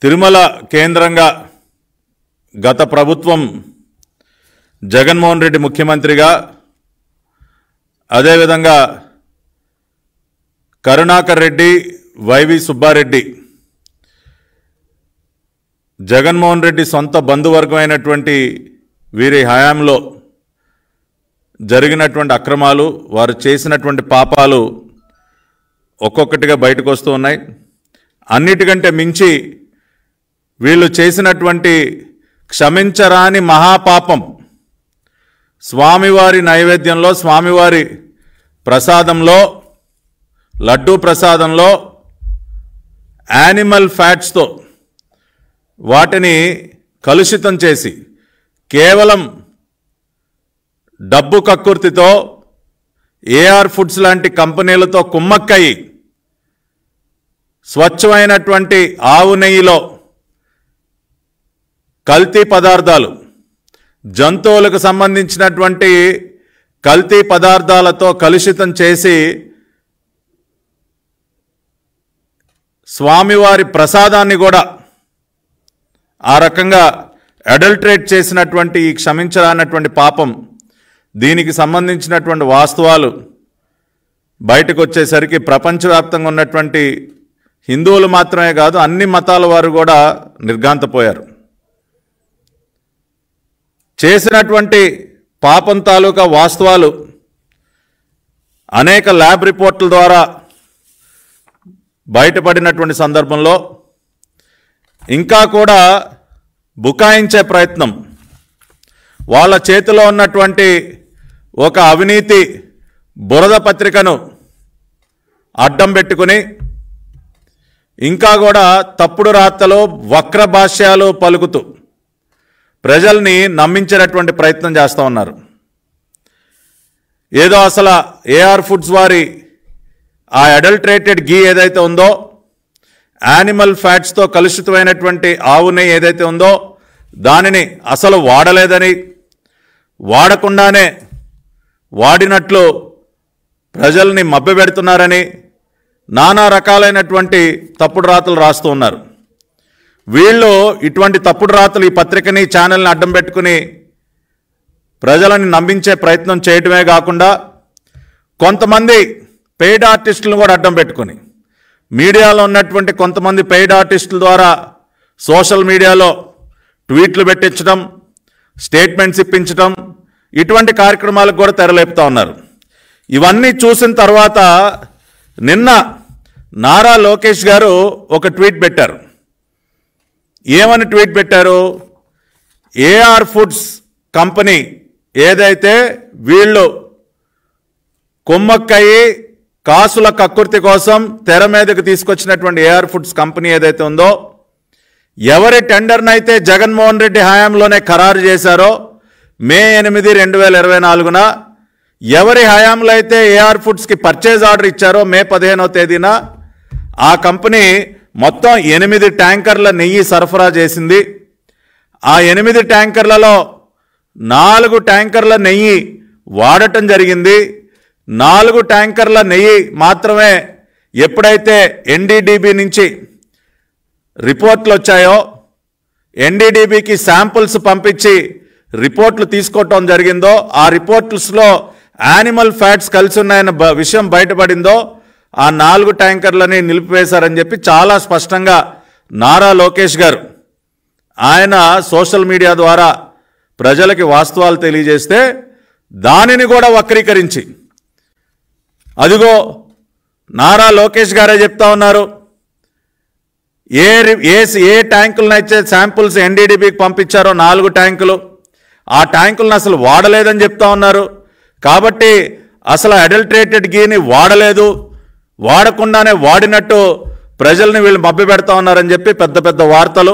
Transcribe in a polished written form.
తిరుమల కేంద్రంగా గత ప్రభుత్వం జగన్మోహన్ రెడ్డి ముఖ్యమంత్రిగా అదేవిధంగా కరుణాకర్ రెడ్డి వైవి సుబ్బారెడ్డి జగన్మోహన్ రెడ్డి సొంత బంధువర్గమైనటువంటి వీరి హయాంలో జరిగినటువంటి అక్రమాలు వారు చేసినటువంటి పాపాలు ఒక్కొక్కటిగా బయటకు వస్తూ ఉన్నాయి. అన్నిటికంటే మించి వీళ్ళు చేసినటువంటి క్షమించరాని మహాపాపం స్వామివారి నైవేద్యంలో స్వామివారి ప్రసాదంలో లడ్డూ ప్రసాదంలో యానిమల్ ఫ్యాట్స్తో వాటిని కలుషితం చేసి కేవలం డబ్బు కక్కుర్తితో ఏఆర్ ఫుడ్స్ లాంటి కంపెనీలతో కుమ్మక్కయి స్వచ్ఛమైనటువంటి ఆవు నెయ్యిలో కల్తీ పదార్థాలు జంతువులకు సంబంధించినటువంటి కల్తీ పదార్థాలతో కలుషితం చేసి స్వామివారి ప్రసాదాన్ని కూడా ఆ రకంగా అడల్టరేట్ చేసినటువంటి ఈ క్షమించరానటువంటి పాపం దీనికి సంబంధించినటువంటి వాస్తవాలు బయటకు వచ్చేసరికి ప్రపంచవ్యాప్తంగా ఉన్నటువంటి హిందువులు మాత్రమే కాదు అన్ని మతాల వారు కూడా నిర్ఘాంతపోయారు. చేసినటువంటి పాపం తాలూకా వాస్తవాలు అనేక ల్యాబ్ రిపోర్టుల ద్వారా బయటపడినటువంటి సందర్భంలో ఇంకా కూడా బుకాయించే ప్రయత్నం వాళ్ళ చేతిలో ఉన్నటువంటి ఒక అవినీతి బురద పత్రికను అడ్డం పెట్టుకుని ఇంకా కూడా తప్పుడు రాతలు వక్ర భాష్యాలు పలుకుతూ ప్రజల్ని నమ్మించేటటువంటి ప్రయత్నం చేస్తూ ఉన్నారు. ఏదో అసలు ఏఆర్ ఫుడ్స్ వారి ఆ అడల్టరేటెడ్ గీ ఏదైతే ఉందో యానిమల్ ఫ్యాట్స్తో కలుషితమైనటువంటి ఆవు నెయ్యి ఏదైతే ఉందో దానిని అసలు వాడలేదని వాడకుండానే వాడినట్లు ప్రజల్ని మభ్యపెడుతున్నారని నానా రకాలైనటువంటి తప్పుడు రాతలు రాస్తూ ఉన్నారు. వీళ్ళు ఇటువంటి తప్పుడు రాతలు ఈ పత్రికని ఛానల్ని అడ్డం పెట్టుకుని ప్రజలని నమ్మించే ప్రయత్నం చేయటమే కాకుండా కొంతమంది పెయిడ్ ఆర్టిస్టులను కూడా అడ్డం పెట్టుకుని మీడియాలో ఉన్నటువంటి కొంతమంది పెయిడ్ ఆర్టిస్టుల ద్వారా సోషల్ మీడియాలో ట్వీట్లు పెట్టించడం స్టేట్మెంట్స్ ఇప్పించడం ఇటువంటి కార్యక్రమాలకు కూడా తెరలేపుతా ఉన్నారు. ఇవన్నీ చూసిన తర్వాత నిన్న నారా లోకేష్ గారు ఒక ట్వీట్ పెట్టారు. ఏమని ట్వీట్ పెట్టారు? ఏఆర్ ఫుడ్స్ కంపెనీ ఏదైతే వీళ్ళు కుమ్మక్కయి కాసుల కక్కుర్తి కోసం తెర మీదకు తీసుకొచ్చినటువంటి ఏఆర్ ఫుడ్స్ కంపెనీ ఏదైతే ఉందో ఎవరి టెండర్నైతే జగన్మోహన్ రెడ్డి హయాంలోనే ఖరారు చేశారో మే 8, 2024న ఎవరి హయాంలో అయితే ఏఆర్ ఫుడ్స్కి పర్చేజ్ ఆర్డర్ ఇచ్చారో మే 15వ తేదీన ఆ కంపెనీ మొత్తం 8 ట్యాంకర్ల నెయ్యి సరఫరా చేసింది. ఆ 8 ట్యాంకర్లలో 4 ట్యాంకర్ల నెయ్యి వాడటం జరిగింది. 4 ట్యాంకర్ల నెయ్యి మాత్రమే ఎప్పుడైతే ఎన్డీడీబీ నుంచి రిపోర్ట్లు వచ్చాయో ఎన్డీడీబీకి శాంపుల్స్ పంపించి రిపోర్ట్లు తీసుకోవటం జరిగిందో ఆ రిపోర్ట్స్లో యానిమల్ ఫ్యాట్స్ కలిసి ఉన్నాయన్న విషయం బయటపడిందో ఆ 4 ట్యాంకర్లని నిలిపివేశారని చెప్పి చాలా స్పష్టంగా నారా లోకేష్ గారు ఆయన సోషల్ మీడియా ద్వారా ప్రజలకి వాస్తవాలు తెలియజేస్తే దానిని కూడా వక్రీకరించి అదిగో నారా లోకేష్ గారే చెప్తా ఉన్నారు ఏ ట్యాంకులనైతే శాంపుల్స్ ఎన్డీడీబీకి పంపించారో 4 ట్యాంకులు ఆ ట్యాంకులను అసలు వాడలేదని చెప్తా ఉన్నారు. కాబట్టి అసలు అడల్టరేటెడ్ గీని వాడలేదు వాడకుండానే వాడినట్టు ప్రజల్ని వీళ్ళు మభ్యపెడతా ఉన్నారని చెప్పి పెద్ద పెద్ద వార్తలు